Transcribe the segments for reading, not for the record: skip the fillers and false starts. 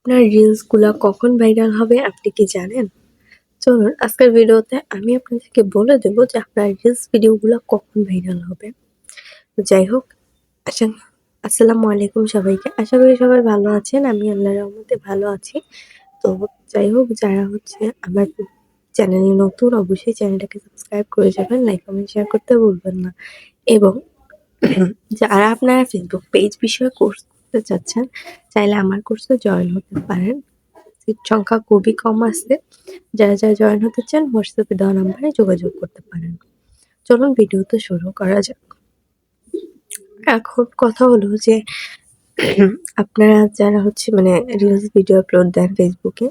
আপনার রিলসগুলা কখন ভাইরাল হবে আপনি কি জানেন? চলুন আজকের ভিডিওতে আমি আপনাদেরকে বলে দেব যে আপনার রিলস ভিডিওগুলা কখন ভাইরাল হবে। তো যাই হোক, আশা আসসালামু আলাইকুম সবাইকে। আশা করি সবাই ভালো আছেন। আমি আল্লাহর রহমতে ভালো আছি। তো যাই হোক, যারা আমার চ্যানেলে নতুন অবশ্যই চ্যানেলটাকে সাবস্ক্রাইব করে যাবেন, লাইক, কমেন্ট, শেয়ার করতে ভুলবেন না। এবং যারা আপনারা ফেসবুক পেজ বিষয়ে কোর্স করতে চাচ্ছেন, চাইলে আমার কোর্সে জয়েন হতে পারেন। সিট সংখ্যা খুবই কম আছে। যারা জয়েন হতে চান হোয়াটসঅ্যাপে দেওয়া নাম্বারে যোগাযোগ করতে পারেন। চলুন ভিডিওতে শুরু করা যাক। এখন কথা হলো যে আপনারা যারা মানে রিলস ভিডিও আপলোড দেন ফেসবুকে,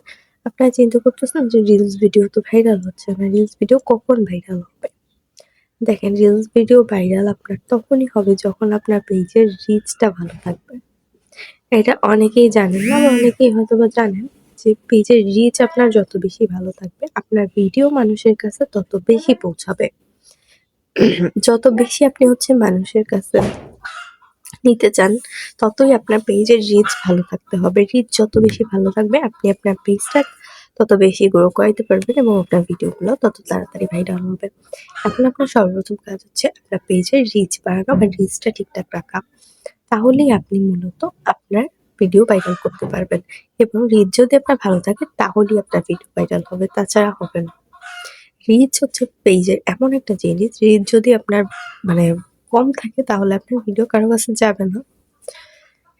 আপনারা চিন্তা করতেছেন যে রিলস ভিডিও তো ভাইরাল হচ্ছে না। রিলস ভিডিও কখন ভাইরাল হবে? দেখেন, রিলস ভিডিও ভাইরাল আপনার তখনই হবে যখন আপনার পেজের রিচটা ভালো থাকবে। এটা অনেকেই জানেন না, আবার অনেকেই হয়তোবা জানেন যে পেজের রিচ আপনার যত বেশি ভালো থাকবে, আপনার ভিডিও মানুষের কাছে তত বেশি পৌঁছাবে। যত বেশি আপনি মানুষের কাছে নিতে চান, ততই আপনার পেজের রিচ ভালো থাকতে হবে। রিচ যত বেশি ভালো থাকবে, আপনি আপনার পেজটা তত বেশি গ্রো করাইতে পারবেন এবং আপনার ভিডিওগুলো তত তাড়াতাড়ি ভাইরাল হবে। এখন আপনার সর্বপ্রথম কাজ হচ্ছে আপনার পেজের রিচ বাড়ানো বা রিচটা ঠিকঠাক রাখা। তাহলেই আপনি মূলত আপনার ভিডিও ভাইরাল করতে পারবেন, এবং রিচ যদি আপনার ভালো থাকে তাহলেই আপনার ভিডিও ভাইরাল হবে, তাছাড়া হবে না। রিচ হচ্ছে পেজের এমন একটা জিনিস, রিচ যদি আপনার মানে কম থাকে তাহলে আপনার ভিডিও কারো কাছে যাবে না।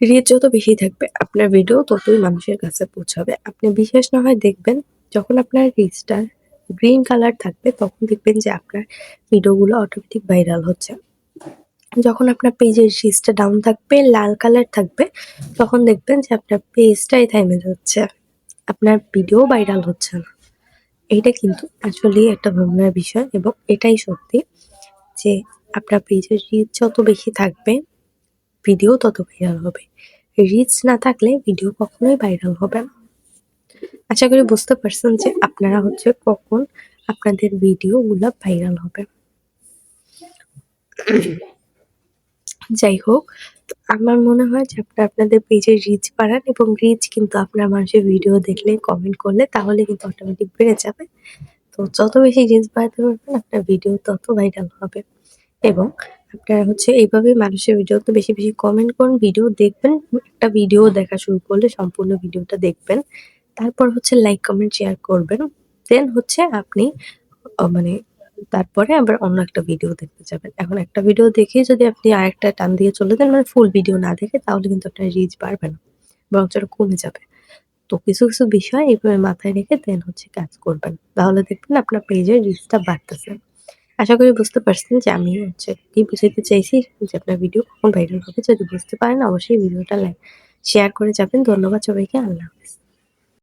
রিচ যত বেশি থাকবে আপনার ভিডিও ততই মানুষের কাছে পৌঁছাবে। আপনি বিশ্বাস না হয় দেখবেন, যখন আপনার রিচটা গ্রিন কালার থাকবে তখন দেখবেন যে আপনার ভিডিওগুলো অটোমেটিক ভাইরাল হচ্ছে। যখন আপনার পেজের রিচটা ডাউন থাকবে, লাল কালার থাকবে, তখন দেখবেন যে আপনার পেজটাই থেমে যাচ্ছে, আপনার ভিডিও ভাইরাল হচ্ছে না। এইটা কিন্তু আসলেই একটা ভাবনার বিষয়, এবং এটাই সত্যি যে আপনার পেজের রিচ যত বেশি থাকবে, ভিডিও তত ভাইরাল হবে। রিচ না থাকলে ভিডিও কখনোই ভাইরাল হবে না। আশা করি বুঝতে পারছেন যে আপনারা কখন আপনাদের ভিডিওগুলা ভাইরাল হবে। যাই হোক, তো আমার মনে হয় যে আপনাদের পেজের রিচ বাড়ান, এবং রিচ কিন্তু আপনার মানুষের ভিডিও দেখলে, কমেন্ট করলে তাহলে কিন্তু অটোমেটিক বেড়ে যাবে। তো যত বেশি রিচ বাড়াতে পারবেন আপনার ভিডিও তত ভাইরাল হবে। এবং আপনারা এইভাবে মানুষের ভিডিওতে বেশি বেশি কমেন্ট করুন, ভিডিও দেখবেন। একটা ভিডিও দেখা শুরু করলে সম্পূর্ণ ভিডিওটা দেখবেন। তারপর লাইক, কমেন্ট, শেয়ার করবেন। দেন আপনি মানে তারপরে আবার অন্য একটা ভিডিও দেখতে যাবেন। এখন একটা ভিডিও দেখেই যদি আপনি আরেকটা টান দিয়ে চলে যান, মানে ফুল ভিডিও না দেখে, তাহলে কিন্তু আপনার রিচ বাড়বে না, বরঞ্চ আরো কমে যাবে। তো কিছু বিষয় এভাবে মাথায় রেখে দেন কাজ করবেন। তাহলে দেখবেন আপনার পেজের রিচটা বাড়তেছে। আশা করি বুঝতে পারছেন যে আমি কি বুঝাইতে চাইছি, যে আপনার ভিডিও কখন ভাইরাল হবে। যদি বুঝতে পারেন অবশ্যই ভিডিওটা শেয়ার করে যাবেন। ধন্যবাদ সবাইকে। আল্লাহ হাফেজ।